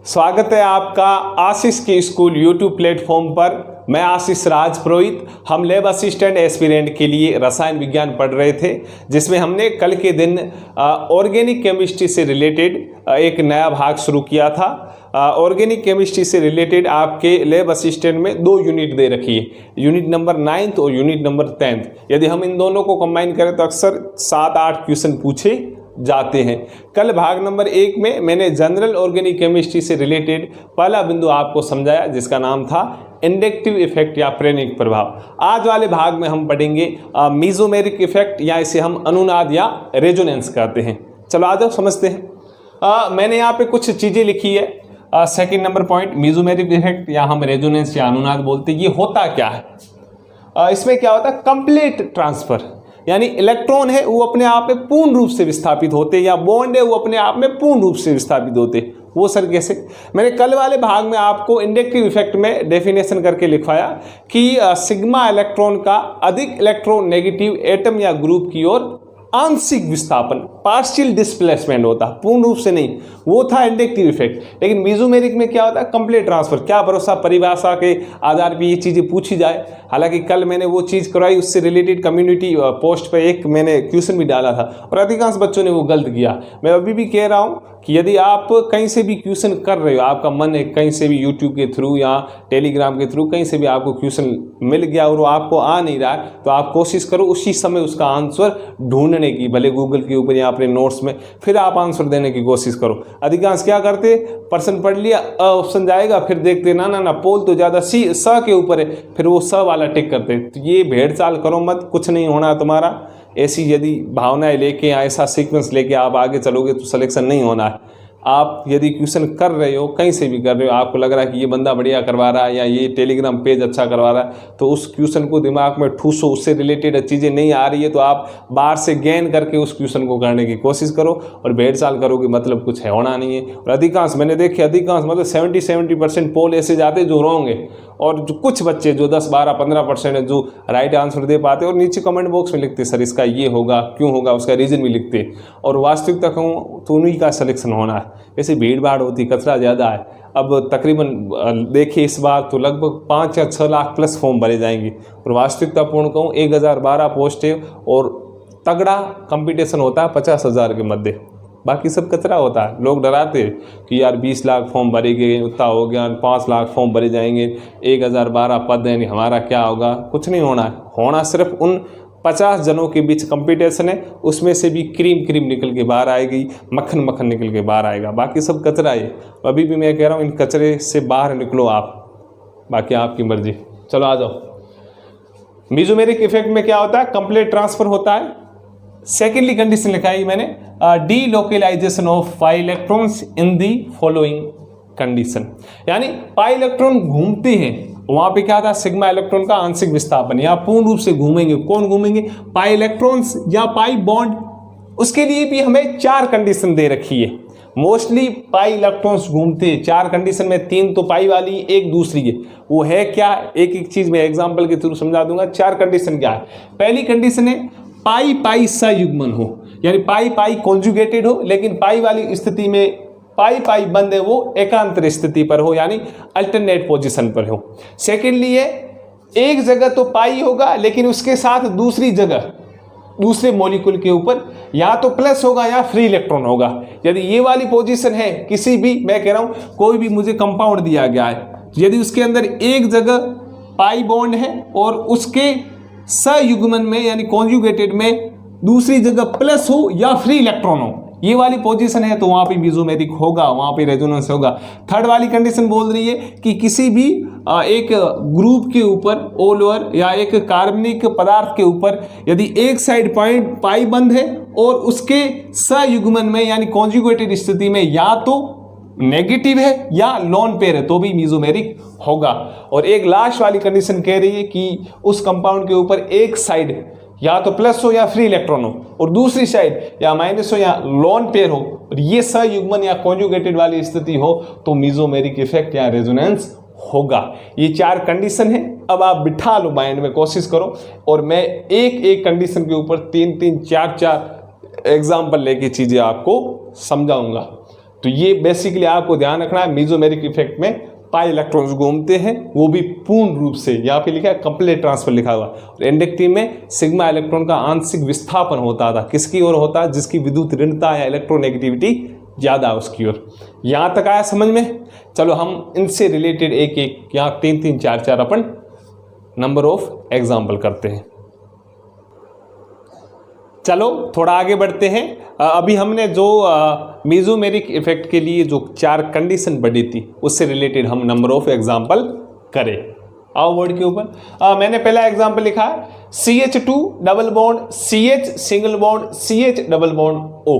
स्वागत है आपका आशीष की स्कूल यूट्यूब प्लेटफॉर्म पर। मैं आशीष राज पुरोहित। हम लैब असिस्टेंट एस्पिरेंट के लिए रसायन विज्ञान पढ़ रहे थे, जिसमें हमने कल के दिन ऑर्गेनिक केमिस्ट्री से रिलेटेड एक नया भाग शुरू किया था। ऑर्गेनिक केमिस्ट्री से रिलेटेड आपके लैब असिस्टेंट में 2 यूनिट दे रखी है, यूनिट नंबर 9th और यूनिट नंबर 10th। यदि हम इन दोनों को कंबाइन करें तो अक्सर 7-8 क्वेश्चन पूछे जाते हैं। कल भाग नंबर 1 में मैंने जनरल ऑर्गेनिक केमिस्ट्री से रिलेटेड पहला बिंदु आपको समझाया, जिसका नाम था इंडक्टिव इफेक्ट या प्रेरक प्रभाव। आज वाले भाग में हम पढ़ेंगे मेसोमेरिक इफेक्ट, या इसे हम अनुनाद या रेजोनेंस कहते हैं। चलो आ जाओ समझते हैं। मैंने यहाँ पे कुछ चीज़ें लिखी है। Second number point, mesomeric effect या हम रेजोनेंस या अनुनाद बोलते हैं। ये होता क्या है? इसमें क्या होता है? कंप्लीट ट्रांसफर, यानी इलेक्ट्रॉन है वो अपने आप में पूर्ण रूप से विस्थापित होते, या बॉन्ड है वो अपने आप में पूर्ण रूप से विस्थापित होते। वो सर कैसे? मैंने कल वाले भाग में आपको इंडक्टिव इफेक्ट में डेफिनेशन करके लिखवाया कि सिग्मा इलेक्ट्रॉन का अधिक इलेक्ट्रॉन नेगेटिव एटम या ग्रुप की ओर आंशिक विस्थापन, पार्शियल डिस्प्लेसमेंट होता, पूर्ण रूप से नहीं। वो था इंडक्टिव इफेक्ट। लेकिन मेसोमेरिक में क्या होता है? Complete transfer. क्या भरोसा परिभाषा के आधार पर ये चीज़ें पूछी जाए। हालांकि कल मैंने वो चीज़ करवाई, उससे रिलेटेड कम्युनिटी पोस्ट पे एक मैंने क्वेश्चन भी डाला था और अधिकांश बच्चों ने वो गलत किया। मैं अभी भी कह रहा हूँ कि यदि आप कहीं से भी क्वेश्चन कर रहे हो, आपका मन है कहीं से भी यूट्यूब के थ्रू या टेलीग्राम के थ्रू कहीं से भी आपको क्वेश्चन मिल गया और वो आपको आ नहीं रहा है, तो आप कोशिश करो उसी समय उसका आंसर ढूंढने की, भले गूगल के ऊपर या अपने नोट्स में, फिर आप आंसर देने की कोशिश करो। अधिकांश क्या करते, प्रश्न पढ़ लिया, ऑप्शन जाएगा, फिर देखते ना पोल तो ज़्यादा सी स के ऊपर है, फिर वो स वाला टिक करते। तो ये भेड़ चाल करो मत, कुछ नहीं होना तुम्हारा। ऐसी यदि भावनाएं लेके या ऐसा सीक्वेंस लेके आप आगे चलोगे तो सिलेक्शन नहीं होना है। आप यदि क्वेश्चन कर रहे हो, कहीं से भी कर रहे हो, आपको लग रहा है कि ये बंदा बढ़िया करवा रहा है या ये टेलीग्राम पेज अच्छा करवा रहा है, तो उस क्वेश्चन को दिमाग में ठूसो। उससे रिलेटेड चीज़ें नहीं आ रही है तो आप बाहर से गेन करके उस क्वेश्चन को करने की कोशिश करो, और भेड़ चाल करोगे मतलब कुछ है होना नहीं है। और अधिकांश मैंने देखे, अधिकांश मतलब 70% पोल ऐसे जाते जो रॉन्ग है, और जो कुछ बच्चे जो 10, 12, 15% है जो राइट आंसर दे पाते, और नीचे कमेंट बॉक्स में लिखते सर इसका ये होगा, क्यों होगा, उसका रीज़न भी लिखते, और वास्तविकता कहूँ तो उन्हीं का सिलेक्शन होना है। ऐसे भीड़ भाड़ होती, कचरा ज़्यादा है। अब तकरीबन देखिए इस बार तो लगभग 5 या 6 लाख प्लस फॉर्म भरे जाएंगे, और वास्तविकतापूर्ण कहूँ 1012 पोस्ट है, और तगड़ा कंपटीशन होता है 50,000 के मध्य। बाकी सब कचरा होता है। लोग डराते कि यार 20 लाख फॉर्म भरेंगे, उतना हो गया, 5 लाख फॉर्म भरे जाएंगे, 1012 पद है, हमारा क्या होगा? कुछ नहीं होना है। होना सिर्फ उन 50 जनों के बीच कंपटीशन है, उसमें से भी क्रीम निकल के बाहर आएगी, मक्खन निकल के बाहर आएगा। बाकी सब कचरा है। अभी भी मैं कह रहा हूँ इन कचरे से बाहर निकलो आप, बाकी आपकी मर्जी। चलो आ जाओ। मेसोमेरिक इफेक्ट में क्या होता है? कंप्लीट ट्रांसफर होता है। सेकेंडली कंडीशन लिखा है मैंने, delocalisation of pi electrons in the following condition, यानी पाई इलेक्ट्रॉन घूमते हैं, वहां पे क्या था? सिग्मा इलेक्ट्रॉन का आंशिक विस्थापन, या पूर्ण रूप से घूमेंगे। कौन घूमेंगे? पाई इलेक्ट्रॉन्स या पाई बॉन्ड। उसके लिए भी हमें 4 कंडीशन दे रखी है। मोस्टली पाई इलेक्ट्रॉन्स घूमते हैं। 4 कंडीशन में 3 तो पाई वाली, एक दूसरी है। वो है क्या? एक चीज मैं एग्जाम्पल के थ्रू समझा दूंगा। 4 कंडीशन क्या है? पहली कंडीशन है पाई पाई सयुग्मन हो, यानी पाई पाई कॉन्जुगेटेड हो, लेकिन पाई वाली स्थिति में पाई पाई बंद है वो एकांतर स्थिति पर हो, यानी अल्टरनेट पोजीशन पर हो। सेकेंडली है एक जगह तो पाई होगा, लेकिन उसके साथ दूसरी जगह दूसरे मॉलिक्यूल के ऊपर या तो प्लस होगा या फ्री इलेक्ट्रॉन होगा। यदि ये वाली पोजीशन है किसी भी, मैं कह रहा हूं कोई भी मुझे कंपाउंड दिया गया है, यदि उसके अंदर एक जगह पाई बॉन्ड है और उसके सयुग्मन में यानी कॉन्जुगेटेड में दूसरी जगह प्लस हो या फ्री इलेक्ट्रॉन हो, ये वाली पोजीशन है, तो वहां पे मेसोमेरिक होगा, वहां पे रेजोनेंस होगा। थर्ड वाली कंडीशन बोल रही है कि किसी भी एक ग्रुप के ऊपर ऑल ओवर या एक कार्बनिक पदार्थ के ऊपर यदि एक साइड पॉइंट पाई बंद है और उसके सयुग्मन में यानी कॉन्जुगेटेड स्थिति में या तो नेगेटिव है या लोन पेयर है, तो भी मेसोमेरिक होगा। और एक लास्ट वाली कंडीशन कह रही है कि उस कंपाउंड के ऊपर एक साइड या तो प्लस हो या फ्री इलेक्ट्रॉन हो, और दूसरी साइड या माइनस हो या लोन पेयर हो, और ये सयुग्मन या कॉन्जुगेटेड वाली स्थिति हो, तो मेसोमेरिक इफेक्ट या रेजोनेंस होगा। ये 4 कंडीशन है। अब आप बिठा लो माइंड में, कोशिश करो, और मैं एक एक कंडीशन के ऊपर 3-3, 4-4 एग्जाम्पल लेके चीजें आपको समझाऊंगा। तो ये बेसिकली आपको ध्यान रखना है, मेसोमेरिक इफेक्ट में पाई इलेक्ट्रॉन्स घूमते हैं, वो भी पूर्ण रूप से, यहाँ पे लिखा है कंप्लीट ट्रांसफर लिखा हुआ। और इंडक्टिव में सिग्मा इलेक्ट्रॉन का आंशिक विस्थापन होता था, किसकी ओर होता है, जिसकी विद्युत ऋणता या इलेक्ट्रोनेगेटिविटी ज्यादा उसकी ओर। यहां तक आया समझ में। चलो हम इनसे रिलेटेड एक एक यहाँ 3-3, 4-4 अपन नंबर ऑफ एग्जाम्पल करते हैं। चलो थोड़ा आगे बढ़ते हैं। अभी हमने जो मेसोमेरिक इफेक्ट के लिए जो 4 कंडीशन बढ़ी थी उससे रिलेटेड हम नंबर ऑफ एग्जाम्पल करें। आओ बोर्ड के ऊपर। मैंने पहला एग्जाम्पल लिखा है CH2 double bond CH single bond CH double bond O।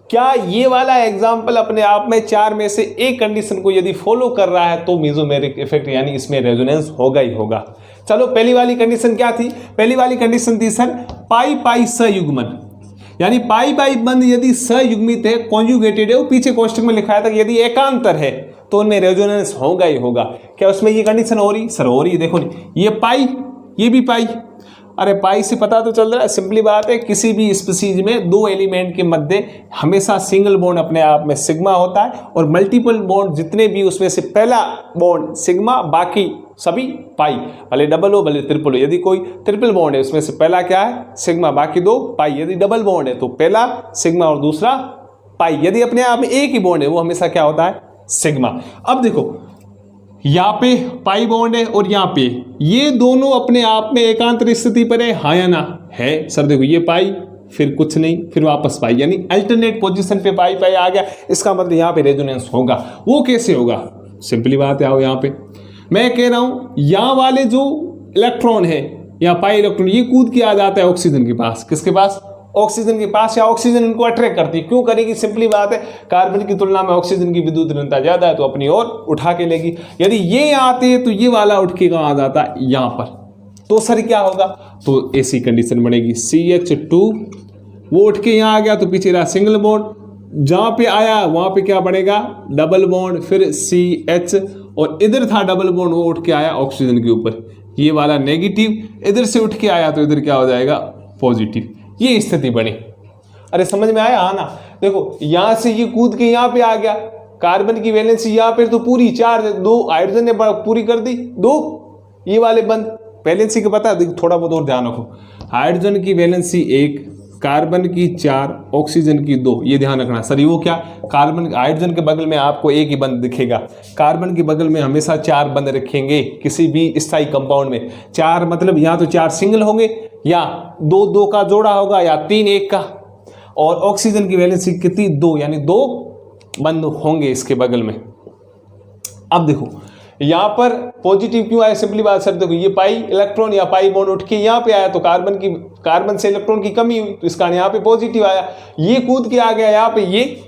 क्या ये वाला एग्जाम्पल अपने आप में 4 में से एक कंडीशन को यदि फॉलो कर रहा है तो मेसोमेरिक इफेक्ट यानी इसमें रेजोनेंस होगा ही होगा। चलो पहली वाली कंडीशन क्या थी? पहली वाली कंडीशन थी सर पाई पाई सयुग्मन, यानी पाई पाई बंध यदि सयुग्मित है, कॉन्जुगेटेड है, वो पीछे कोष्टक में लिखा था कि यदि एकांतर है तो उनमें रेजोनेंस होगा ही होगा। क्या उसमें ये कंडीशन हो रही? सर हो रही। देखो ये पाई, ये भी पाई। अरे पाई से पता तो चल रहा है, सिंपली बात है, किसी भी स्पीसीज में 2 एलिमेंट के मध्य हमेशा सिंगल बॉन्ड अपने आप में सिग्मा होता है, और मल्टीपल बॉन्ड जितने भी उसमें से पहला बॉन्ड सिग्मा, बाकी सभी पाई, भले डबल हो भले ट्रिपल हो। यदि कोई ट्रिपल बॉन्ड है उसमें से पहला क्या है? सिग्मा, बाकी 2 पाई। यदि डबल बॉन्ड है तो पहला सिग्मा और दूसरा पाई। यदि अपने आप में एक ही बॉन्ड है वो हमेशा क्या होता है? सिग्मा। अब देखो यहाँ पे पाई बॉन्ड है और यहाँ पे ये दोनों अपने आप में एकांतर स्थिति पर है, हाँ या ना? है सर। देखो ये पाई फिर कुछ नहीं फिर वापस पाई, यानी अल्टरनेट पोजीशन पे पाई पाई आ गया। इसका मतलब यहाँ पे रेजोनेंस होगा। वो कैसे होगा? सिंपली बात है, आओ यहाँ पे मैं कह रहा हूँ यहाँ वाले जो इलेक्ट्रॉन है या पाई इलेक्ट्रॉन, ये कूद के आ जाता है ऑक्सीजन के पास। किसके पास? ऑक्सीजन के पास। या ऑक्सीजन इनको अट्रैक्ट करती है। क्यों करेगी? सिंपली बात है, कार्बन की तुलना में ऑक्सीजन की विद्युत ऋणता ज्यादा है तो अपनी ओर उठा के लेगी। यदि ये आते हैं तो ये वाला उठ के कहाँ आ जाता है? यहाँ पर। तो सर क्या होगा? तो ऐसी कंडीशन बनेगी CH2 वो उठ के यहाँ आ गया तो पीछे रहा सिंगल बॉन्ड, जहां पे आया वहां पे क्या बनेगा? डबल बॉन्ड, फिर CH, और इधर था डबल बॉन्ड वो उठ के आया ऑक्सीजन के ऊपर, ये वाला नेगेटिव, इधर से उठ के आया तो इधर क्या हो जाएगा? पॉजिटिव। ये स्थिति बनी। अरे समझ में आया? हाँ ना। देखो यहां से ये कूद के यहाँ पे आ गया, कार्बन की वैलेंसी यहाँ पे तो पूरी 4, 2 हाइड्रोजन ने पूरी कर दी, 2 ये वाले बंद। वैलेंसी का पता है, थोड़ा बहुत और ध्यान रखो। हाइड्रोजन की वैलेंसी 1, कार्बन की 4, ऑक्सीजन की 2। ये ध्यान रखना सर। वो क्या? कार्बन हाइड्रोजन के बगल में आपको एक ही बंद दिखेगा, कार्बन के बगल में हमेशा 4 बंद रखेंगे किसी भी स्थायी कंपाउंड में। 4 मतलब या तो 4 सिंगल होंगे, या 2 का जोड़ा होगा, या 3 1 का। और ऑक्सीजन की वैलेंसी कितनी? 2, यानी 2 बंद होंगे इसके बगल में। अब देखो यहां पर पॉजिटिव क्यों आया? सिंपली बात सर, देखो ये पाई इलेक्ट्रॉन या पाई बॉन्ड उठ के यहाँ पे आया तो कार्बन से इलेक्ट्रॉन की कमी हुई तो इसका यहाँ पे पॉजिटिव आया। ये कूद के आ गया यहाँ पे, ये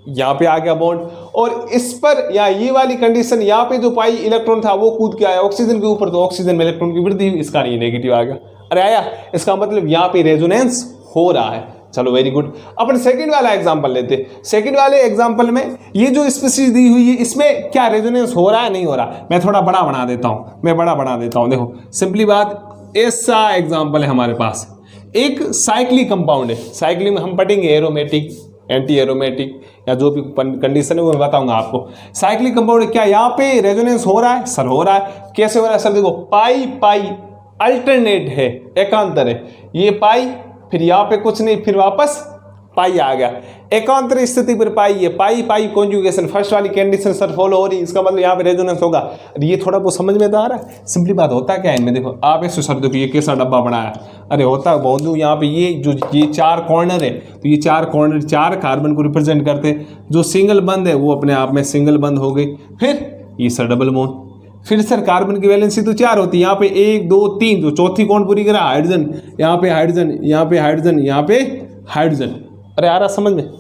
यहाँ पे आ गया बॉन्ड, और इस पर या ये वाली कंडीशन यहाँ पे जो पाई इलेक्ट्रॉन था वो कूद के आया ऑक्सीजन के ऊपर तो ऑक्सीजन में इलेक्ट्रॉन की वृद्धि हुई, इसका ये नेगेटिव आ गया। अरे आया? इसका मतलब यहाँ पे रेजोनेंस हो रहा है। चलो वेरी गुड। अपन सेकंड वाला एग्जांपल लेते। सेकंड वाले एग्जांपल में ये जो स्पीसीज दी हुई है इसमें क्या रेजोनेंस हो रहा है नहीं हो रहा? मैं थोड़ा बड़ा बना देता हूं, देखो सिंपली बात, ऐसा एग्जांपल है हमारे पास। एक साइक्लिक कंपाउंड है, साइक्लिक में हम पढ़ेंगे एरोमेटिक, एंटी एरोमेटिक या जो भी कंडीशन है वो मैं बताऊंगा आपको। साइक्लिक कंपाउंड क्या यहाँ पे रेजोनेंस हो रहा है? सर हो रहा है। कैसे हो रहा है सर? देखो पाई पाई अल्टरनेट है, एकांतर है। ये पाई फिर यहाँ पे कुछ नहीं फिर वापस पाई आ गया, एकांतर स्थिति पर पाई है, पाई पाई कॉन्जुगेशन, फर्स्ट वाली कंडीशन सर फॉलो हो रही, इसका मतलब यहाँ पे रेजोनेंस होगा। ये थोड़ा बहुत समझ में तो आ रहा है? सिंपली बात होता क्या है इनमें? देखो आप ऐसे सर देखो ये कैसा डब्बा बनाया, अरे होता बहुत दूर यहाँ पे ये 4 कॉर्नर है तो ये 4 कॉर्नर 4 कार्बन को रिप्रेजेंट करते हैं। जो सिंगल बंद है वो अपने आप में सिंगल बंद हो गई, फिर ये सर डबल बॉन्ड, फिर सर कार्बन की वैलेंसी तो 4 होती है, यहाँ पे 1 2 3 जो चौथी कौन पूरी करा? हाइड्रोजन, यहाँ पे हाइड्रोजन, यहाँ पे हाइड्रोजन, यहाँ पे हाइड्रोजन। अरे आ रहा समझ में?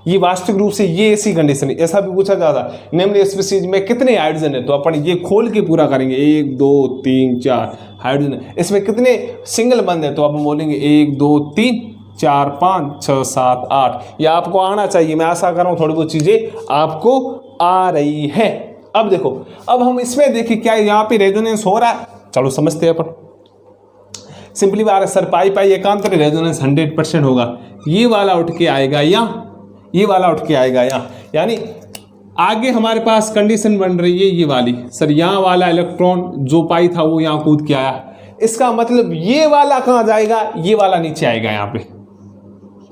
ये वास्तविक रूप से ये ऐसी कंडीशन है। ऐसा भी पूछा जाता है निम्न स्पीसीज में कितने हाइड्रोजन है, तो अपन ये खोल के पूरा करेंगे 1 2 3 4 हाइड्रोजन। इसमें कितने सिंगल बंद है तो अब हम बोलेंगे 1 2 3 4 5 6 7 8। ये आपको आना चाहिए, मैं आशा कर रहा हूँ थोड़ी बहुत चीजें आपको आ रही है। अब देखो, अब हम इसमें देखिए क्या यहाँ पे रेजोनेंस हो रहा है, चलो समझते हैं अपन। सिंपली बात है सर, पाई पाई एकांतर रेजोनेंस 100% होगा। ये वाला उठ के आएगा यहाँ, ये वाला उठ के आएगा यहाँ। यानी आगे हमारे पास कंडीशन बन रही है ये वाली, सर यहाँ वाला इलेक्ट्रॉन जो पाई था वो यहाँ कूद के आया, इसका मतलब ये वाला कहाँ जाएगा, ये वाला नीचे आएगा, यहाँ पे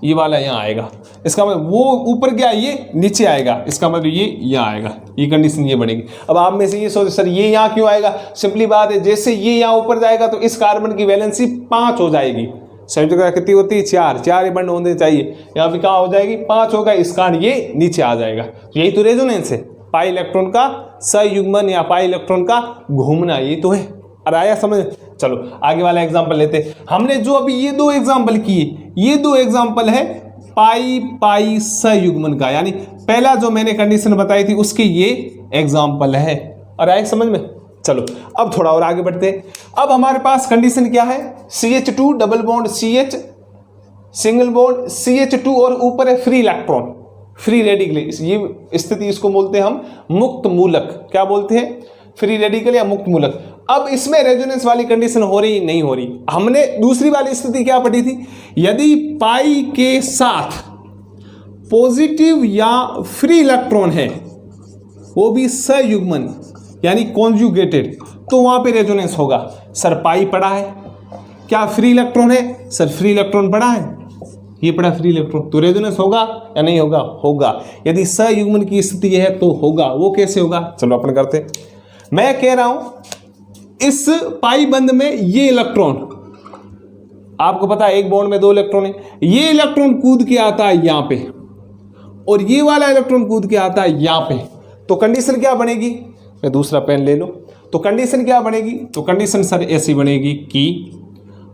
ये वाला यहाँ आएगा, इसका मतलब वो ऊपर गया ये नीचे आएगा, इसका मतलब ये यहाँ आएगा, ये कंडीशन ये बनेगी। अब आप में से ये सोच सर ये यहाँ क्यों आएगा, सिंपली बात है जैसे ये यहाँ ऊपर जाएगा तो इस कार्बन की वैलेंसी 5 हो जाएगी, संयुक्त क्रिया कितनी होती है 4 ही बंड होने चाहिए, यहाँ पे कहाँ हो जाएगी 5 होगा, इस कारण ये नीचे आ जाएगा। तो यही तो रेजोनेंस है, पाई इलेक्ट्रॉन का संयुग्मन या पाई इलेक्ट्रॉन का घूमना, ये तो है। और आया समझ। चलो आगे वाला एग्जांपल लेते हैं। हमने जो अभी ये 2 एग्जांपल किए, ये 2 एग्जांपल है पाई पाई संयुग्मन का, यानी पहला जो मैंने कंडीशन बताई थी उसके ये एग्जांपल है। और आए समझ में। चलो अब थोड़ा और आगे बढ़ते हैं। अब हमारे पास कंडीशन क्या है, CH2 double bond CH single bond CH2 और ऊपर है फ्री इलेक्ट्रॉन, फ्री रेडिकल, ये स्थिति इसको बोलते हैं हम मुक्त मूलक। क्या बोलते हैं, फ्री रेडिकल या मुक्त मूलक। अब इसमें रेजोनेंस वाली कंडीशन हो रही नहीं हो रही। हमने दूसरी वाली स्थिति क्या पढ़ी थी, यदि पाई के साथ पॉजिटिव या फ्री इलेक्ट्रॉन है, वो भी संयुग्मन यानी कॉन्जुगेटेड, तो वहां पे रेजोनेंस होगा। सर पाई पड़ा है, क्या फ्री इलेक्ट्रॉन है, सर फ्री इलेक्ट्रॉन पड़ा है, ये पड़ा फ्री इलेक्ट्रॉन, तो रेजोनेंस होगा या नहीं होगा, होगा। यदि संयुग्मन की स्थिति है तो होगा। वो कैसे होगा, चलो अपन करते हैं। मैं कह रहा हूं इस पाई बंद में ये इलेक्ट्रॉन, आपको पता है एक बॉन्ड में 2 इलेक्ट्रॉन है, ये इलेक्ट्रॉन कूद के आता है यहां पे और ये वाला इलेक्ट्रॉन कूद के आता है यहां पे, तो कंडीशन क्या बनेगी, मैं दूसरा पेन ले लो, तो कंडीशन क्या बनेगी, तो कंडीशन सर ऐसी बनेगी कि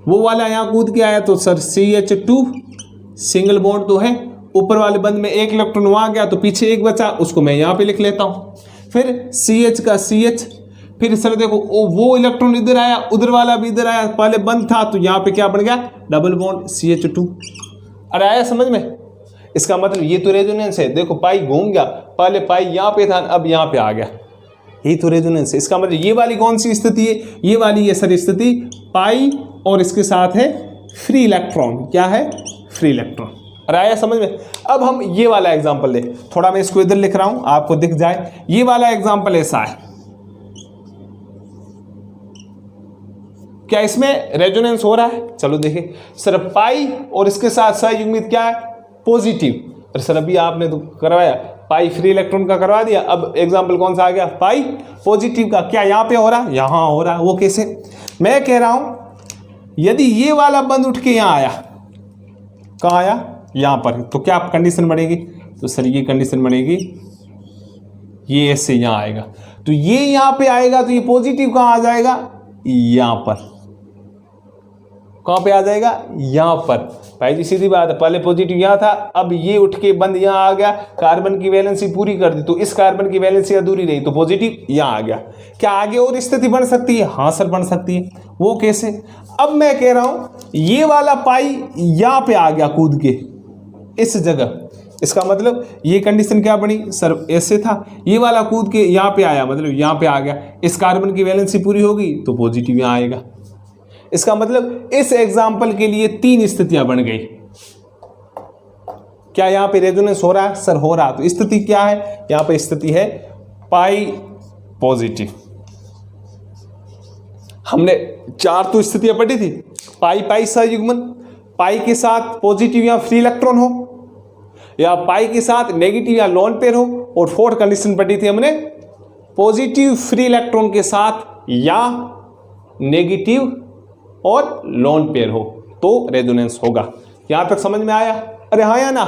वो वाला यहां कूद के आया तो सर CH2 सिंगल बॉन्ड तो है, ऊपर वाले बंद में 1 इलेक्ट्रॉन वहां गया तो पीछे 1 बचा, उसको मैं यहां पे लिख लेता हूं। फिर CH का CH, फिर सर देखो वो इलेक्ट्रॉन इधर आया, उधर वाला भी इधर आया, पहले बंद था तो यहाँ पे क्या बन गया, डबल बॉन्ड CH2। अरे आया समझ में। इसका मतलब ये तो रेजोनेंस है, देखो पाई घूम गया, पहले पाई यहाँ पे था अब यहाँ पे आ गया, यही तो रेजोनेंस है। इसका मतलब ये वाली कौन सी स्थिति है, ये वाली है सर स्थिति पाई और इसके साथ है फ्री इलेक्ट्रॉन, क्या है फ्री इलेक्ट्रॉन। अरे आया समझ में। अब हम ये वाला एग्जांपल ले, थोड़ा मैं इसको इधर लिख रहा हूं आपको दिख जाए। ये वाला एग्जांपल ऐसा है, क्या इसमें रेजोनेंस हो रहा है, चलो देखिए। सर पाई और इसके साथ संयुग्मित क्या है, पॉजिटिव। अरे सर अभी आपने तो करवाया पाई फ्री इलेक्ट्रॉन का करवा दिया, अब एग्जांपल कौन सा आ गया, पाई पॉजिटिव का। क्या यहाँ पे हो रहा है, यहाँ हो रहा है। वो कैसे, मैं कह रहा हूं यदि ये वाला बंद उठ के यहाँ आया, कहाँ आया, यहाँ पर, तो क्या कंडीशन बनेगी, तो सर ये कंडीशन बनेगी, ये ऐसे यहाँ आएगा, तो ये यहाँ पे आएगा तो ये पॉजिटिव कहाँ आ जाएगा, यहाँ पर। कहाँ पे आ जाएगा, यहाँ पर। भाई जी सीधी बात है, पहले पॉजिटिव यहाँ था, अब ये उठ के बंद यहाँ आ गया, कार्बन की वैलेंसी पूरी कर दी, तो इस कार्बन की वैलेंसी अधूरी रही तो पॉजिटिव यहाँ आ गया। क्या आगे और स्थिति बन सकती है, हाँ सर बन सकती है। वो कैसे, अब मैं कह रहा हूं ये वाला पाई यहाँ पे आ गया कूद के इस जगह, इसका मतलब ये कंडीशन क्या बनी, सर ऐसे था, ये वाला कूद के यहाँ पे आया, मतलब यहाँ पे आ गया, इस कार्बन की वैलेंसी पूरी होगी तो पॉजिटिव यहाँ आएगा। इसका मतलब इस एग्जाम्पल के लिए 3 स्थितियां बन गई। क्या यहां पे रेजोनेंस हो रहा है, सर हो रहा। तो स्थिति क्या है, यहां पे स्थिति है पाई पॉजिटिव। हमने 4 तो स्थितियां पढ़ी थी, पाई पाई संयुग्मन, पाई के साथ पॉजिटिव या फ्री इलेक्ट्रॉन हो, या पाई के साथ नेगेटिव या लोन पेयर हो, और 4th कंडीशन पढ़ी थी हमने पॉजिटिव फ्री इलेक्ट्रॉन के साथ या नेगेटिव और लोन पेयर हो तो रेजोनेंस होगा। यहां तक समझ में आया, अरे हाँ या ना।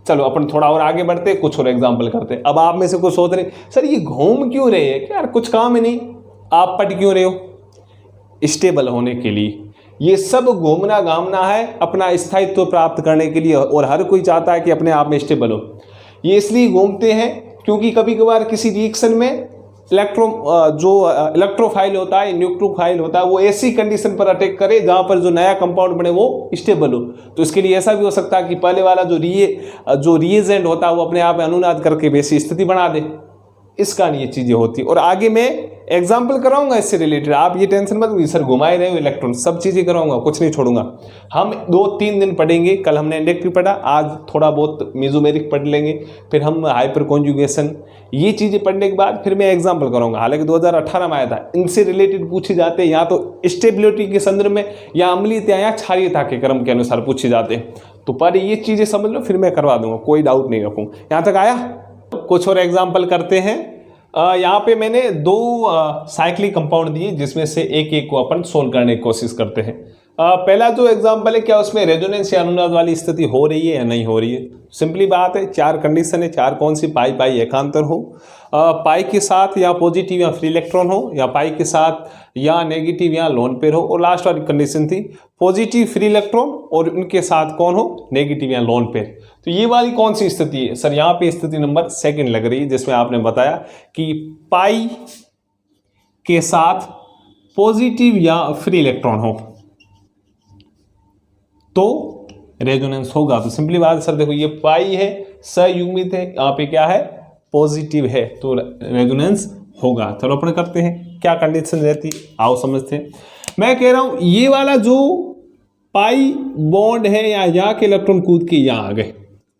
चलो अपन थोड़ा और आगे बढ़ते, कुछ और एग्जांपल करते। अब आप में से कुछ सोच रहे सर ये घूम क्यों रहे हैं, यार कुछ काम ही नहीं, आप पढ़ क्यों रहे हो, स्टेबल होने के लिए। ये सब घूमना घामना है अपना स्थायित्व प्राप्त करने के लिए, और हर कोई चाहता है कि अपने आप में स्टेबल हो। ये इसलिए घूमते हैं क्योंकि कभी कभार किसी रिएक्शन में इलेक्ट्रोफाइल होता है, न्यूक्लियोफाइल होता है, वो ऐसी कंडीशन पर अटैक करे जहां पर जो नया कंपाउंड बने वो स्टेबल हो। तो इसके लिए ऐसा भी हो सकता है कि पहले वाला जो रिएजेंट होता है वो अपने आप में अनुनाद करके वैसी स्थिति बना दे। इसका नहीं, ये चीज़ें होती। और आगे मैं एग्जाम्पल कराऊंगा इससे रिलेटेड, आप ये टेंशन मत लीजिए सर घुमा ही रहे हो इलेक्ट्रॉन, सब चीज़ें कराऊंगा, कुछ नहीं छोड़ूंगा। हम 2-3 दिन पढ़ेंगे, कल हमने इंडक्टिव पढ़ा, आज थोड़ा बहुत मेसोमेरिक पढ़ लेंगे, फिर हम हाइपर कॉन्जुगेशन, ये चीज़ें पढ़ने के बाद फिर मैं एग्जाम्पल कराऊंगा। हालांकि 2018 में आया था, इनसे रिलेटेड पूछे जाते हैं या तो स्टेबिलिटी के संदर्भ में, या अम्लीयता या क्षारीयता के क्रम के अनुसार पूछे जाते हैं। तो पर ये चीज़ें समझ लो, फिर मैं करवा दूंगा, कोई डाउट नहीं रखूँ। यहाँ तक आया? कुछ और एग्जाम्पल करते हैं। यहाँ पे मैंने 2 साइक्लिक कंपाउंड दिए, जिसमें से एक को अपन सोल्व करने की कोशिश करते हैं। पहला जो एग्जाम्पल है, क्या उसमें रेजोनेंस या अनुनाद वाली स्थिति हो रही है या नहीं हो रही है? सिंपली बात है, 4 कंडीशन है, 4 कौन सी? पाई पाई एकांतर हो, पाई के साथ या पॉजिटिव या फ्री इलेक्ट्रॉन हो, या पाई के साथ या नेगेटिव या लोन पेयर हो, और लास्ट वाली कंडीशन थी पॉजिटिव फ्री इलेक्ट्रॉन और उनके साथ कौन हो? नेगेटिव या लोन पेयर। तो ये वाली कौन सी स्थिति है सर? यहाँ पे स्थिति नंबर 2 लग रही है, जिसमें आपने बताया कि पाई के साथ पॉजिटिव या फ्री इलेक्ट्रॉन हो तो रेजोनेंस होगा। तो सिंपली बात सर देखो, ये पाई है, संयुग्मित है, यहाँ पे क्या है? पॉजिटिव है, तो रेजोनेंस होगा। चलो अपन करते हैं, क्या कंडीशन रहती, आओ समझते हैं। मैं कह रहा हूं ये वाला जो पाई बॉन्ड है, यहाँ के इलेक्ट्रॉन कूद के यहाँ आ गए,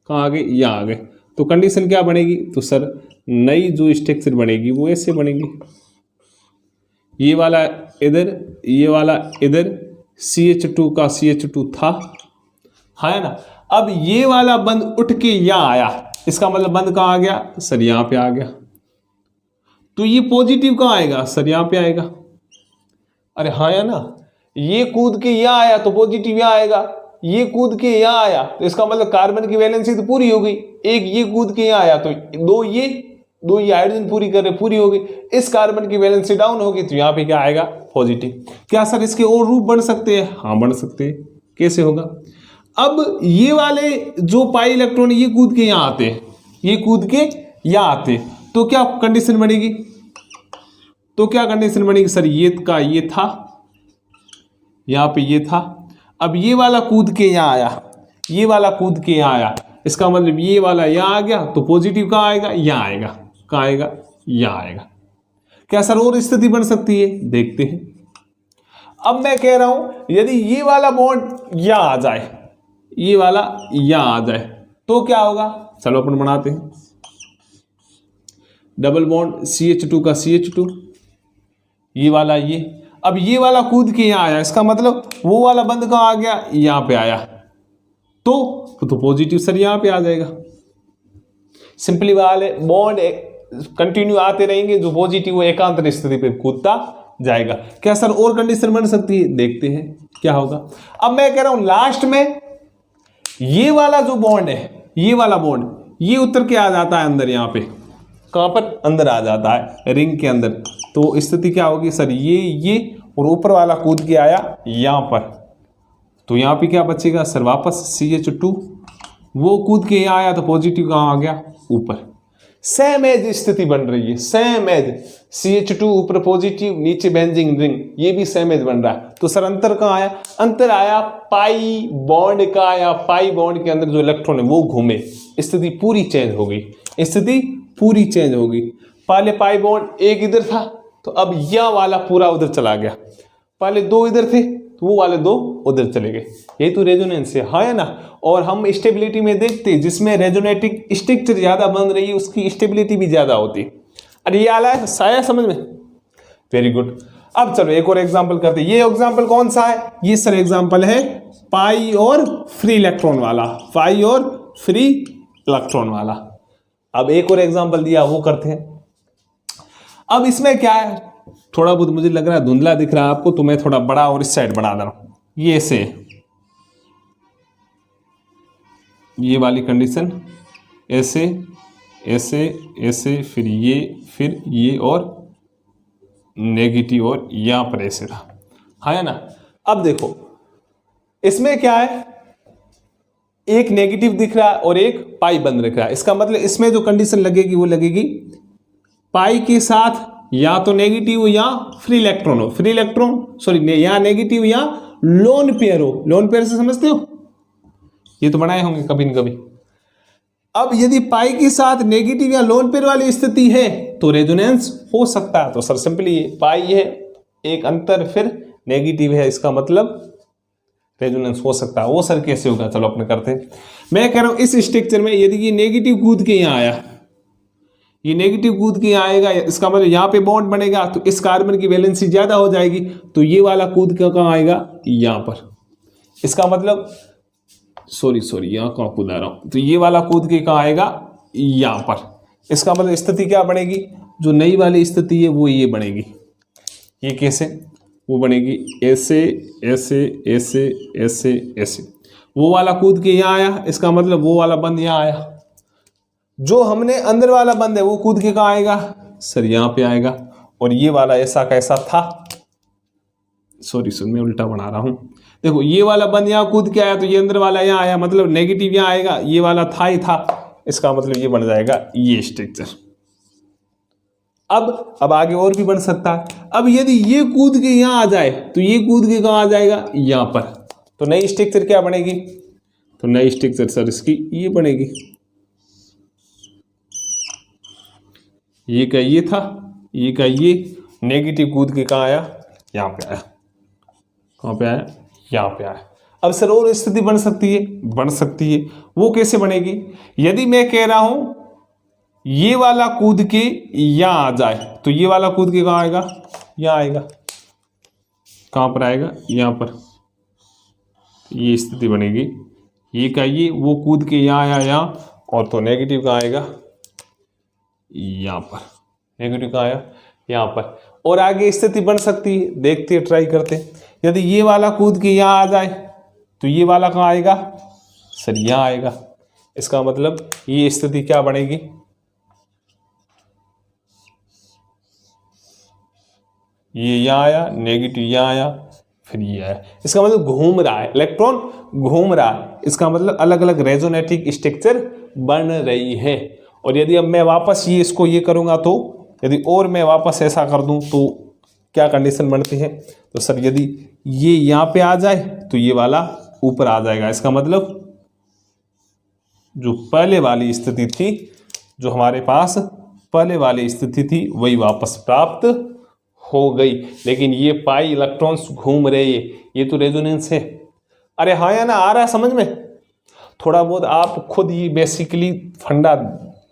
कहाँ आ गए? यहाँ आ गए, तो कंडीशन क्या बनेगी? तो सर नई जो स्ट्रक्चर बनेगी वो ऐसे बनेगी, ये वाला इधर, ये वाला इधर, CH2 का CH2 था, है ना। अब ये वाला बंद उठ के यहाँ आया, इसका मतलब बंद कहाँ आ गया? सर यहाँ पे आ गया। तो ये पॉजिटिव कहाँ आएगा? सर यहाँ पे आएगा। अरे हाँ या ना, ये कूद के यहाँ आया तो पॉजिटिव यहाँ आएगा, ये कूद के यहाँ आया तो इसका मतलब कार्बन की वैलेंसी तो पूरी हो गई। एक ये कूद के यहाँ आया तो दो ये हाइड्रोजन पूरी कर रहे, पूरी हो गई। इस कार्बन की वैलेंसी डाउन होगी तो यहाँ पे क्या आएगा? पॉजिटिव। क्या सर इसके और रूप बन सकते हैं? हाँ बन सकते हैं। कैसे होगा? अब ये वाले जो पाई इलेक्ट्रॉन ये कूद के यहाँ आते हैं, ये कूद के यहाँ आते, तो क्या कंडीशन बनेगी? तो क्या कंडीशन बनेगी सर? ये का ये था, यहाँ पे ये था, अब ये वाला कूद के यहाँ आया, ये वाला कूद के यहाँ आया, इसका मतलब ये वाला यहाँ आ गया तो पॉजिटिव कहाँ आएगा? यहाँ आएगा। कहाँ आएगा? यहाँ आएगा। क्या सर और स्थिति बन सकती है? देखते हैं। अब मैं कह रहा हूं यदि ये वाला बॉन्ड यहाँ आ जाए, ये वाला यहाँ आ जाए तो क्या होगा? चलो अपन बनाते हैं। डबल बॉन्ड CH2 का CH2, ये वाला ये, अब ये वाला कूद के यहाँ आया, इसका मतलब वो वाला बंद कहाँ आ गया? यहाँ पे आया, तो पॉजिटिव सर यहाँ पे आ जाएगा। सिंपली वाले बॉन्ड कंटिन्यू आते रहेंगे, जो पॉजिटिव वो एकांतर स्थिति पे कूदता जाएगा। क्या सर और कंडीशन बन सकती है? देखते हैं क्या होगा। अब मैं कह रहा हूं लास्ट में ये वाला जो बॉन्ड है, ये वाला बॉन्ड ये उतर के आ जाता है अंदर, यहाँ पे कहां पर? अंदर आ जाता है रिंग के अंदर, तो स्थिति क्या होगी सर? ये और ऊपर वाला कूद के आया यहाँ पर, तो यहाँ पे क्या बचेगा सर? वापस CH2, वो कूद के यहाँ आया तो पॉजिटिव कहाँ आ गया? ऊपर। सेम एज स्थिति बन रही है, सेम एज CH2 ऊपर पॉजिटिव, नीचे बेंजीन रिंग, ये भी सेम एज बन रहा है। तो सर अंतर कहाँ आया? अंतर आया पाई बॉन्ड का, या पाई बॉन्ड के अंदर जो इलेक्ट्रॉन है वो घूमे, स्थिति पूरी चेंज हो गई, स्थिति पूरी चेंज हो गई। पहले पाई बॉन्ड एक इधर था तो अब यह वाला पूरा उधर चला गया, पहले 2 इधर थे तो वो वाले 2 उधर चले गए। यही तो रेजोनेंस है, हाँ या ना। और हम स्टेबिलिटी में देखते हैं जिसमें रेजोनेटिक स्ट्रक्चर ज्यादा बन रही है उसकी स्टेबिलिटी भी ज्यादा होती है। अरे ये आला है साया समझ में? Very good. अब चलो एक और एग्जांपल करते हैं। ये एग्जांपल कौन सा है? ये सर एग्जांपल है पाई और फ्री इलेक्ट्रॉन वाला, पाई और फ्री इलेक्ट्रॉन वाला। अब एक और एग्जांपल दिया वो करते हैं। अब इसमें क्या है, थोड़ा बहुत मुझे लग रहा है धुंधला दिख रहा है आपको, तो मैं थोड़ा बड़ा और इस साइड बढ़ा दे रहा हूं। ये ऐसे, ये वाली कंडीशन ऐसे ऐसे ऐसे, फिर ये और नेगेटिव और यहां पर ऐसे था, है ना। अब देखो इसमें क्या है, एक नेगेटिव दिख रहा है और एक पाई बंद दिख रहा है। इसका मतलब इसमें जो कंडीशन लगेगी वो लगेगी पाई के साथ या तो नेगेटिव या फ्री इलेक्ट्रॉन हो, फ्री इलेक्ट्रॉन सॉरी या नेगेटिव या लोन पेयर हो। लोन पेयर से समझते हो, ये तो बनाए होंगे कभी न कभी। अब यदि पाई के साथ नेगेटिव या लोन पेयर वाली स्थिति है तो रेजोनेंस हो सकता है। तो सर सिंपली पाई है एक अंतर फिर नेगेटिव है, इसका मतलब रेजोनेंस हो सकता है। वो सर कैसे होगा, चलो अपने करते हैं। मैं कह रहा हूं इस स्ट्रक्चर में यदि ये नेगेटिव कूद के यहां आया, ये नेगेटिव कूद के यहां आएगा, इसका मतलब यहां पे बॉन्ड बनेगा तो इस कार्बन की वैलेंसी ज्यादा हो जाएगी, तो ये वाला कूद के कहां आएगा, यहां पर। इसका मतलब सॉरी यहां कहां कूद आ रहा हूं, तो ये वाला कूद के कहां आएगा, यहां पर। इसका मतलब स्थिति क्या बनेगी, जो नई वाली स्थिति है वो ये बनेगी। ये कैसे, वो बनेगी ऐसे ऐसे ऐसे ऐसे ऐसे। वो वाला कूद के यहां आया, इसका मतलब वो वाला बंद यहां आया। जो हमने अंदर वाला बंद है वो कूद के कहां आएगा, सर यहां पे आएगा। और ये वाला ऐसा कैसा था, सॉरी मैं उल्टा बना रहा हूं। देखो ये वाला बंद यहां कूद के आया तो ये अंदर वाला यहां आया, मतलब नेगेटिव यहां आएगा, ये वाला था ही था, इसका मतलब ये बन जाएगा ये स्ट्रक्चर। अब आगे और भी बन सकता है। अब यदि ये कूद के यहां आ जाए तो ये कूद के कहां आ जाएगा, यहां पर। तो नई स्ट्रक्चर क्या बनेगी, तो नई स्ट्रक्चर सर इसकी ये बनेगी। ये का ये था, ये का ये, नेगेटिव कूद के कहां आया, यहां पे आया। कहां पे आया, यहां पे आया। अब सर और स्थिति बन सकती है, बन सकती है। वो कैसे बनेगी, यदि मैं कह रहा हूं ये वाला कूद के यहां आ जाए तो ये वाला कूद के कहां आएगा, यहां आएगा। कहां पर आएगा, यहां पर। ये स्थिति बनेगी, ये का ये, वो कूद के यहां आया यहां, और तो नेगेटिव कहां आएगा, यहां पर। नेगेटिव कहां आया, यहां पर। और आगे स्थिति बन सकती है, देखते हैं, ट्राई करते हैं। यदि ये वाला कूद के यहां आ जाए तो ये वाला कहां आएगा, सर यहां आएगा। इसका मतलब ये स्थिति क्या बनेगी, ये यहां आया, नेगेटिव यहां आया, फिर ये आया। इसका मतलब घूम रहा है, इलेक्ट्रॉन घूम रहा है। इसका मतलब अलग अलग रेजोनेटिक स्ट्रक्चर बन रही है। और यदि अब मैं वापस ये इसको ये करूंगा तो, यदि और मैं वापस ऐसा कर दूं तो क्या कंडीशन बनती है, तो सर यदि ये यहां पे आ जाए तो ये वाला ऊपर आ जाएगा। इसका मतलब जो पहले वाली स्थिति थी, जो हमारे पास पहले वाली स्थिति थी, वही वापस प्राप्त हो गई। लेकिन ये पाई इलेक्ट्रॉन्स घूम रहे हैं, ये तो रेजोनेंस है। अरे हाँ या ना, आ रहा है समझ में। थोड़ा बहुत आप खुद ही बेसिकली फंडा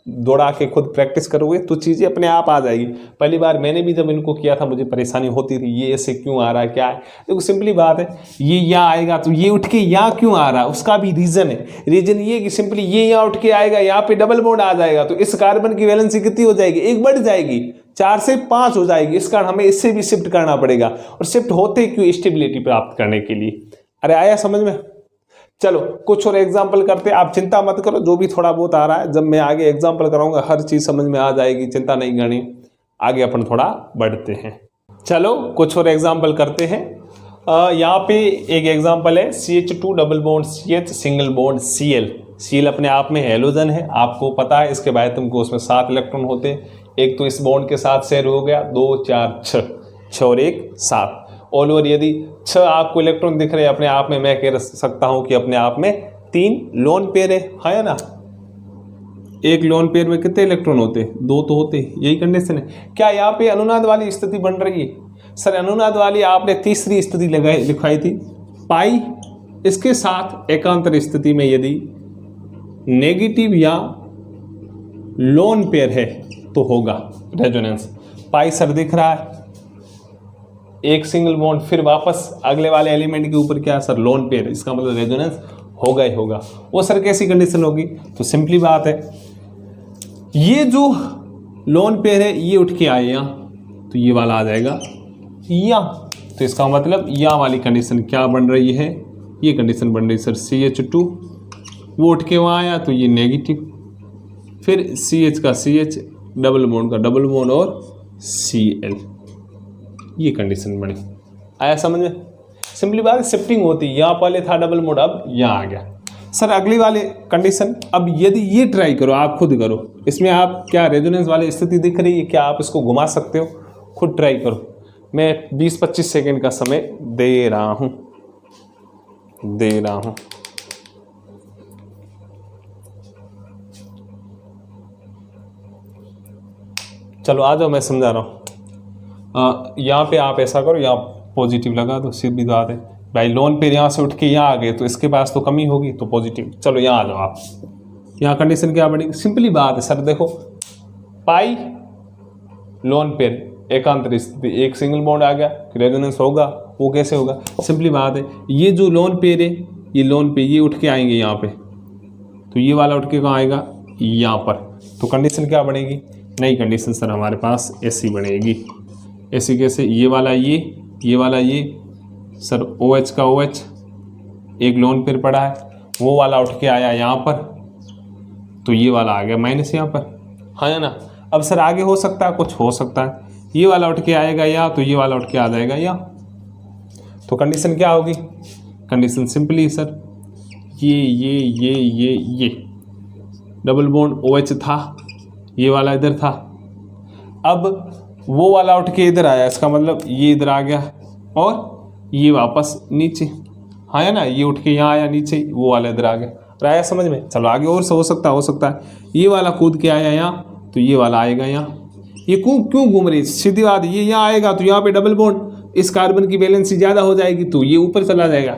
दौड़ा के खुद प्रैक्टिस करोगे तो चीज़ें अपने आप आ जाएगी। पहली बार मैंने भी जब इनको किया था मुझे परेशानी होती थी, ये ऐसे क्यों आ रहा है, क्या है। देखो सिंपली बात है, ये यहाँ आएगा तो ये उठ के यहाँ क्यों आ रहा है, उसका भी रीज़न है। रीज़न ये कि सिंपली ये यहाँ उठ के आएगा, यहाँ पे डबल बॉन्ड आ जाएगा तो इस कार्बन की वैलेंसी कितनी हो जाएगी, एक बढ़ जाएगी, 4 से 5 हो जाएगी। इस कारण हमें इससे भी शिफ्ट करना पड़ेगा। और शिफ्ट होते क्यों, स्टेबिलिटी प्राप्त करने के लिए। अरे आया समझ में। चलो कुछ और एग्जाम्पल करते हैं, आप चिंता मत करो, जो भी थोड़ा बहुत आ रहा है जब मैं आगे एग्जाम्पल कराऊंगा हर चीज समझ में आ जाएगी, चिंता नहीं करनी। आगे अपन थोड़ा बढ़ते हैं। चलो कुछ और एग्जाम्पल करते हैं। यहाँ पे एक एग्जाम्पल है CH2 double bond CH single bond Cl। Cl अपने आप में हेलोजन है, आपको पता है। इसके बाद तुमको उसमें 7 इलेक्ट्रॉन होते हैं। एक तो इस बॉन्ड के साथ शेयर हो गया, 2 4 6 और 1 7। ऑल ओवर यदि 6 आपको इलेक्ट्रॉन दिख रहे हैं अपने आप में, मैं कह सकता हूं कि अपने आप में 3 लोन पेयर है ना। एक लोन पेयर में कितने इलेक्ट्रॉन होते हैं, 2 तो होते, यही कंडीशन है। क्या यहाँ पे अनुनाद वाली स्थिति बन रही है, सर अनुनाद वाली आपने तीसरी स्थिति लिखवाई थी। पाई इसके साथ एकांतर स्थिति में यदि नेगेटिव या लोन पेयर है तो होगा रेजोनेंस। पाई सर दिख रहा है, एक सिंगल बॉन्ड, फिर वापस अगले वाले एलिमेंट के ऊपर क्या है सर, लोन पेयर। इसका मतलब रेजोनेंस होगा ही होगा। वो सर कैसी कंडीशन होगी, तो सिंपली बात है, ये जो लोन पेयर है ये उठ के आए यहाँ तो ये वाला आ जाएगा यहाँ। तो इसका मतलब यहाँ वाली कंडीशन क्या बन रही है, ये कंडीशन बन रही है सर CH2, वो उठ के वहाँ आया तो ये नेगेटिव, फिर CH का CH, डबल बॉन्ड का डबल बॉन्ड और Cl, ये कंडीशन बनी। आया समझ में। सिंपली बात शिफ्टिंग होती है, यहाँ पहले था डबल बॉन्ड अब यहाँ आ गया। सर अगली वाले कंडीशन, अब यदि ये ट्राई करो, आप खुद करो, इसमें आप क्या रेजोनेंस वाली स्थिति दिख रही है, क्या आप इसको घुमा सकते हो, खुद ट्राई करो। मैं 20-25 सेकेंड का समय दे रहा हूँ। चलो आ जाओ, मैं समझा रहा हूँ। यहाँ पे आप ऐसा करो, यहाँ पॉजिटिव लगा दो, सीधी बात है भाई। लोन पेयर यहाँ से उठ के यहाँ आ गए तो इसके पास तो कमी होगी, तो पॉजिटिव। चलो यहाँ आ जाओ आप, यहाँ कंडीशन क्या बनेगी, सिंपली बात है सर। देखो पाई लोन पेयर एकांतर स्थिति, एक सिंगल बॉन्ड आ गया, रेजोनेंस होगा, वो कैसे होगा, सिंपली बात है। ये जो लोन पेयर है, ये लोन पे ये उठ के आएंगे यहाँ पे, तो ये वाला उठ के कहाँ आएगा, यहाँ पर। तो कंडीशन क्या बनेगी, नई कंडीशन सर हमारे पास ऐसी बनेगी। ऐसी कैसे, ये वाला ये वाला ये सर OH का OH एक लोन पेयर पड़ा है, वो वाला उठ के आया यहाँ पर, तो ये वाला आ गया माइनस यहाँ पर, हाँ ना। अब सर आगे हो सकता है, कुछ हो सकता है, ये वाला उठ के आएगा यहाँ, तो ये वाला उठ के आ जाएगा यहाँ। तो कंडीशन क्या होगी, कंडीशन सिंपली सर ये डबल बॉन्ड OH था, ये वाला इधर था, अब वो वाला उठ के इधर आया, इसका मतलब ये इधर आ गया और ये वापस नीचे, हाँ है ना, ये उठ के यहाँ आया नीचे, वो वाला इधर आ गया। आया समझ में? चलो आगे और हो सकता है ये वाला कूद के आया यहाँ, तो ये वाला आएगा यहाँ। ये क्यों घूम रही है, सीधी बात, ये यहाँ आएगा तो यहाँ पे डबल बॉन्ड, इस कार्बन की वैलेंसी ज़्यादा हो जाएगी, तो ये ऊपर चला जाएगा।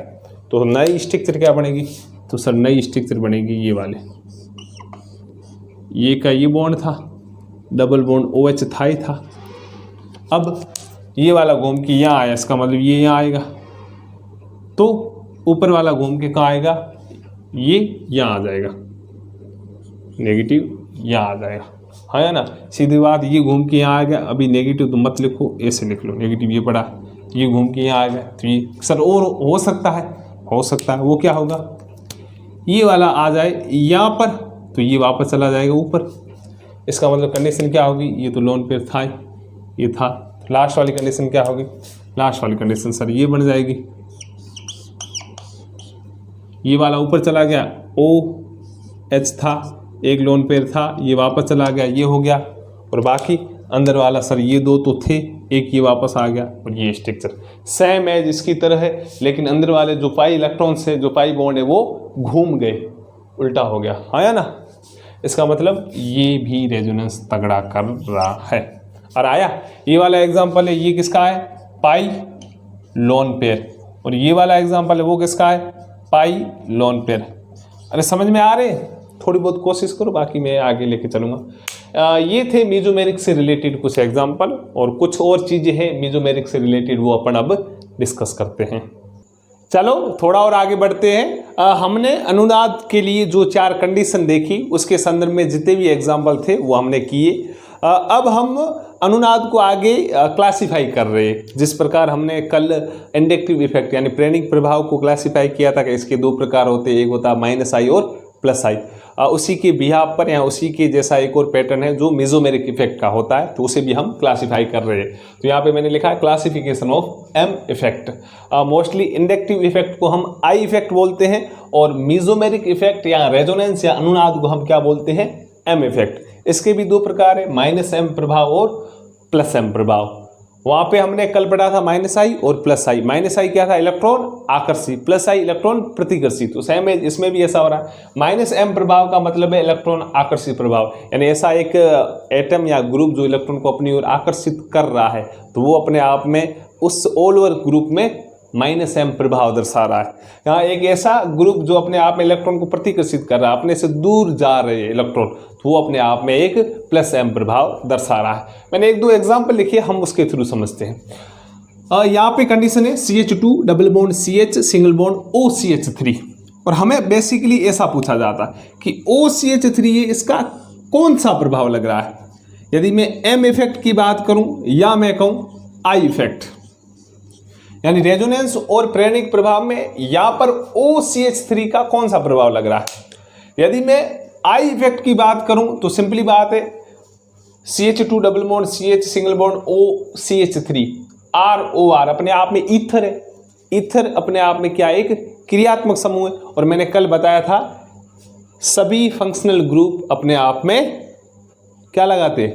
तो नई स्ट्रक्चर क्या बनेगी, तो सर नई स्ट्रक्चर बनेगी ये वाले, ये का ये बॉन्ड था, डबल बॉन्ड OH था ही था। अब ये वाला घूम के यहाँ आया, इसका मतलब ये यहाँ आएगा, तो ऊपर वाला घूम के कहाँ आएगा, ये यहाँ आ जाएगा, नेगेटिव यहाँ आ जाएगा, हाँ है ना, सीधी बात। ये घूम के यहाँ आ गया, अभी नेगेटिव तो मत लिखो, ऐसे लिख लो, नेगेटिव ये पड़ा, ये घूम के यहाँ आ गया, तो ये सर और हो सकता है वो क्या होगा, ये वाला आ जाए यहाँ पर, तो ये वापस चला जाएगा ऊपर। इसका मतलब कंडीशन क्या होगी, ये तो लोन पेयर था, ये था, लास्ट वाली कंडीशन क्या होगी, लास्ट वाली कंडीशन सर ये बन जाएगी, ये वाला ऊपर चला गया, OH था, एक लोन पेयर था, ये वापस चला गया, ये हो गया, और बाकी अंदर वाला सर ये दो तो थे, एक ये वापस आ गया, और ये स्ट्रक्चर सेम एज इसकी तरह है, लेकिन अंदर वाले जो पाई इलेक्ट्रॉन से जो पाई बॉन्ड है वो घूम गए, उल्टा हो गया, आया ना। इसका मतलब ये भी रेजोनेंस तगड़ा कर रहा है। और आया ये वाला एग्जांपल है, ये किसका है, पाई लोन पेयर, और ये वाला एग्जांपल है वो किसका है, पाई लोन पेयर। अरे समझ में आ रहे, थोड़ी बहुत कोशिश करो, बाकी मैं आगे लेके चलूँगा। ये थे मेसोमेरिक से रिलेटेड कुछ एग्जांपल, और कुछ और चीज़ें हैं मेसोमेरिक से रिलेटेड, वो अपन अब डिस्कस करते हैं। चलो थोड़ा और आगे बढ़ते हैं। हमने अनुनाद के लिए जो 4 कंडीशन देखी, उसके संदर्भ में जितने भी एग्जाम्पल थे वो हमने किए। अब हम अनुनाद को आगे क्लासिफाई कर रहे हैं। जिस प्रकार हमने कल इंडक्टिव इफेक्ट यानी प्रेरणिक प्रभाव को क्लासिफाई किया था कि इसके 2 प्रकार होते हैं, एक होता है -I और +I। उसी के बिहाव पर या उसी के जैसा एक और पैटर्न है जो मेसोमेरिक इफेक्ट का होता है, तो उसे भी हम क्लासिफाई कर रहे हैं। तो यहाँ पे मैंने लिखा है classification of M effect. Mostly inductive effect को हम I इफेक्ट बोलते हैं, और मेसोमेरिक इफेक्ट या रेजोनेंस या अनुनाद को हम क्या बोलते हैं, M इफेक्ट। इसके भी 2 प्रकार है, -M प्रभाव और +M प्रभाव। वहाँ पे हमने कल पढ़ा था -I और +I। -I क्या था, इलेक्ट्रॉन आकर्षी, +I इलेक्ट्रॉन प्रतिकर्षी। तो सेम है, इसमें भी ऐसा हो रहा है। -M प्रभाव का मतलब है इलेक्ट्रॉन आकर्षी प्रभाव, यानी ऐसा एक एटम या ग्रुप जो इलेक्ट्रॉन को अपनी ओर आकर्षित कर रहा है, तो वो अपने आप में उस ऑल ओवर ग्रुप में -M प्रभाव दर्शा रहा है। यहाँ एक ऐसा ग्रुप जो अपने आप में इलेक्ट्रॉन को प्रतिकर्षित कर रहा है, अपने से दूर जा रहे हैं इलेक्ट्रॉन, तो वो अपने आप में एक +M प्रभाव दर्शा रहा है। मैंने 1-2 एग्जाम्पल लिखे, हम उसके थ्रू समझते हैं। यहाँ पे कंडीशन है CH2 double bond CH single bond OCH3, और हमें बेसिकली ऐसा पूछा जाता है कि OCH3 है, इसका कौन सा प्रभाव लग रहा है। यदि मैं M इफेक्ट की बात करूं या मैं कहूं I इफेक्ट, यानी रेजोनेंस और प्रेरणिक प्रभाव में यहाँ पर OCH3 का कौन सा प्रभाव लग रहा है। यदि मैं I इफेक्ट की बात करूं तो सिंपली बात है, CH2 double bond CH single bond OCH3 ROR अपने आप में ईथर है। ईथर अपने आप में क्या, एक क्रियात्मक समूह है, और मैंने कल बताया था सभी फंक्शनल ग्रुप अपने आप में क्या लगाते,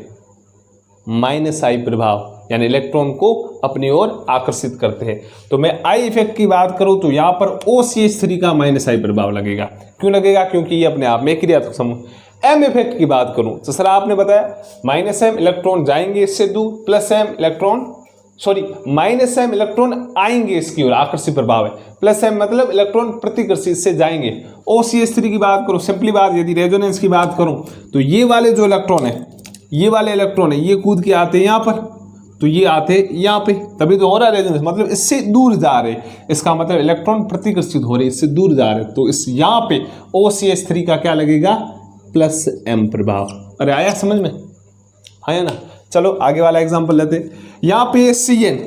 -I प्रभाव, यानी इलेक्ट्रॉन को अपनी ओर आकर्षित करते हैं। तो मैं I इफेक्ट की बात करूं तो यहाँ पर OCH3 का -I प्रभाव लगेगा। क्यों लगेगा, क्योंकि ये अपने आप में क्रियात्मक समूह। एम इफेक्ट की बात करूं तो सर आपने बताया माइनस एम इलेक्ट्रॉन जाएंगे इससे दूर, plus M electron minus M electron आएंगे इसकी ओर, आकर्षी प्रभाव है, प्लस एम मतलब इलेक्ट्रॉन प्रतिकर्षी इससे जाएंगे। OCH3 की बात करूं, सिंपली बात, यदि रेजोनेंस की बात करूं तो ये वाले जो इलेक्ट्रॉन है, ये वाले इलेक्ट्रॉन है, ये कूद के आते हैं यहाँ पर, तो ये आते यहाँ पे, तभी तो हो रहा है रेजोनेंस, मतलब इससे दूर जा रहे, इसका मतलब इलेक्ट्रॉन प्रतिकर्षित हो रहे, इससे दूर जा रहे, तो इस यहाँ पे OCH3 का क्या लगेगा, प्लस एम प्रभाव। अरे आया समझ में, आया ना। चलो आगे वाला एग्जांपल लेते, यहाँ पे CN,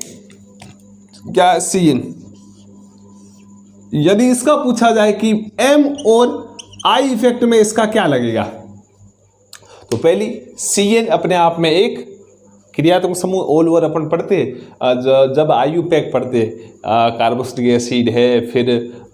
क्या CN, यदि इसका पूछा जाए कि M और I इफेक्ट में इसका क्या लगेगा, तो पहली CN अपने आप में एक क्रियात्मक समूह, ऑल ओवर अपन पढ़ते जब IUPAC पढ़ते, कार्बोक्सिलिक एसिड है, फिर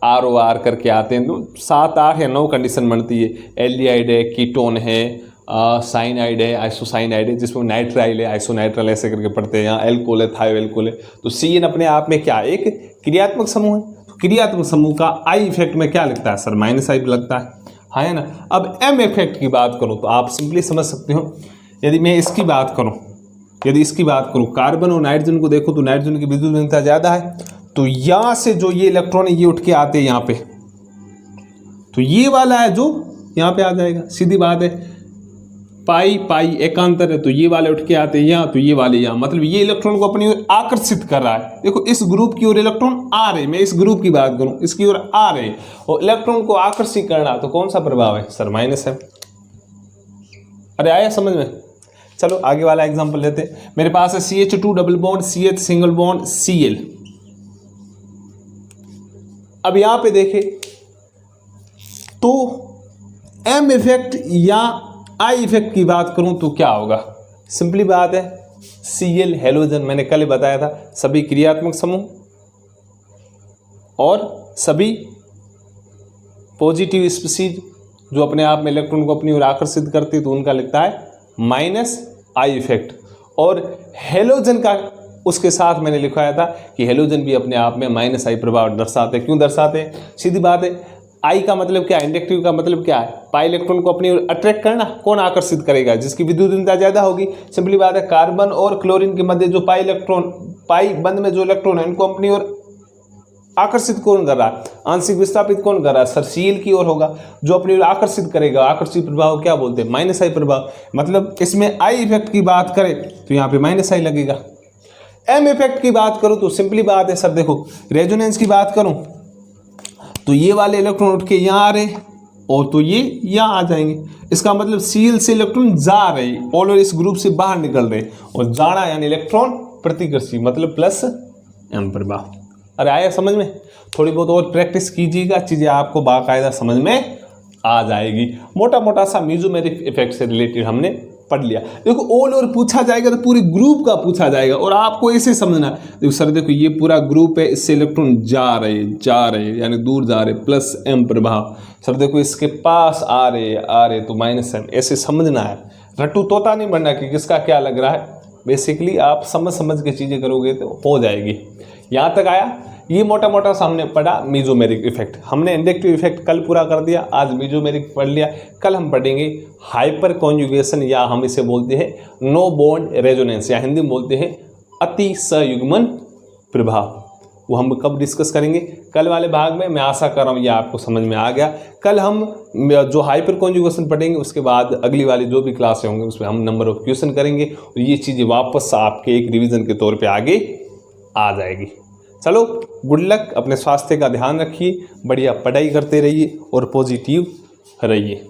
ROR करके आते हैं, तो 7, 8 या 9 कंडीशन बनती है, एल्डिहाइड है, कीटोन है, साइनाइड है, आइसोसाइनाइड है, जिसमें नाइट्राइल है, आइसोनाइट्राइल ऐसे करके पढ़ते हैं, यहाँ एल्कोहल है, थायो एल्कोहल है। तो CN अपने आप में क्या, एक क्रियात्मक समूह है। तो क्रियात्मक समूह का I इफेक्ट में क्या लगता है सर, -I लगता है ना। अब M इफेक्ट की बात करूँ तो आप सिंपली समझ सकते हो, यदि मैं इसकी बात करूँ, कार्बन और नाइट्रोजन को देखो तो नाइट्रोजन की विद्युत घनता ज़्यादा है, तो यहाँ से जो ये इलेक्ट्रॉन है ये उठ के आते हैं यहाँ पे, तो ये वाला है जो यहाँ पे आ जाएगा, सीधी बात है, पाई पाई एकांतर है, तो ये वाले उठ के आते हैं यहाँ, तो ये वाले यहाँ, मतलब ये इलेक्ट्रॉन को अपनी ओर आकर्षित कर रहा है। देखो इस ग्रुप की ओर इलेक्ट्रॉन आ रहे, मैं इस ग्रुप की बात करूँ, इसकी ओर आ रहे, और इलेक्ट्रॉन को आकर्षित करना, तो कौन सा प्रभाव है सर, -M। अरे आया समझ में। चलो आगे वाला एग्जांपल लेते हैं, मेरे पास है CH2 double bond, CH single bond, Cl। अब यहां पे देखें तो M इफेक्ट या I इफेक्ट की बात करूं तो क्या होगा, सिंपली बात है, Cl हेलोजन, मैंने कल बताया था, सभी क्रियात्मक समूह और सभी पॉजिटिव स्पीशीज जो अपने आप में इलेक्ट्रॉन को अपनी ओर आकर्षित करती है, तो उनका लिखता है -I इफेक्ट। और हेलोजन का उसके साथ मैंने लिखवाया था कि हेलोजन भी अपने आप में -I प्रभाव दर्शाते हैं। क्यों दर्शाते हैं, सीधी बात है, I का मतलब क्या है, इंडक्टिव का मतलब क्या है, पाई इलेक्ट्रॉन को अपनी ओर अट्रैक्ट करना, कौन आकर्षित करेगा, जिसकी विद्युत घनता ज्यादा होगी। सिंपली बात है, कार्बन और क्लोरीन के मध्य जो पाई बंध में जो इलेक्ट्रॉन है, इनको अपनी ओर आकर्षित कौन कर रहा है, आंशिक विस्थापित कौन कर रहा है सर, Cl की ओर होगा, जो अपनी ओर आकर्षित करेगा। आकर्षित प्रभाव क्या बोलते हैं, -I प्रभाव। मतलब इसमें I इफेक्ट की बात करें तो यहाँ पे -I लगेगा। M इफेक्ट की बात करूँ तो सिंपली बात है सर, देखो रेजोनेंस की बात करूँ तो ये वाले इलेक्ट्रॉन उठ के यहाँ आ रहे, और तो ये यहाँ आ जाएंगे, इसका मतलब Cl से इलेक्ट्रॉन जा रहे और इस ग्रुप से बाहर निकल रहे, और जाना यानी इलेक्ट्रॉन प्रतिकर्षी, मतलब +M प्रभाव। अरे आया समझ में, थोड़ी बहुत और प्रैक्टिस कीजिएगा, चीज़ें आपको बाकायदा समझ में आ जाएगी। मोटा मोटा सा मेसोमेरिक इफेक्ट से रिलेटेड हमने पढ़ लिया। देखो ऑल ओवर पूछा जाएगा तो पूरे ग्रुप का पूछा जाएगा, और आपको ऐसे समझना, देखो सर देखो ये पूरा ग्रुप है, इससे इलेक्ट्रॉन जा रहे यानी दूर जा रहे, +M प्रभाव। सर देखो इसके पास आ रहे तो -M, ऐसे समझना है, रट्टू तोता नहीं बनना कि किसका क्या लग रहा है। बेसिकली आप समझ के चीज़ें करोगे तो हो जाएगी। यहाँ तक आया, ये मोटा मोटा सामने पढ़ा मेसोमेरिक इफेक्ट। हमने इंडक्टिव इफेक्ट कल पूरा कर दिया, आज मेसोमेरिक पढ़ लिया। कल हम पढ़ेंगे हाइपर कॉन्जुगेशन, या हम इसे बोलते हैं नो बॉन्ड रेजोनेंस, या हिंदी में बोलते हैं अति संयुग्मन प्रभाव। वो हम कब डिस्कस करेंगे, कल वाले भाग में। मैं आशा कर रहा हूँ ये आपको समझ में आ गया। कल हम जो हाइपर कॉन्जुगेशन पढ़ेंगे, उसके बाद अगली वाली जो भी क्लासें होंगे उसमें हम नंबर ऑफ क्वेश्चन करेंगे, और ये चीज़ें वापस आपके एक रिवीजन के तौर पे आगे आ जाएगी। चलो गुड लक, अपने स्वास्थ्य का ध्यान रखिए, बढ़िया पढ़ाई करते रहिए और पॉजिटिव रहिए।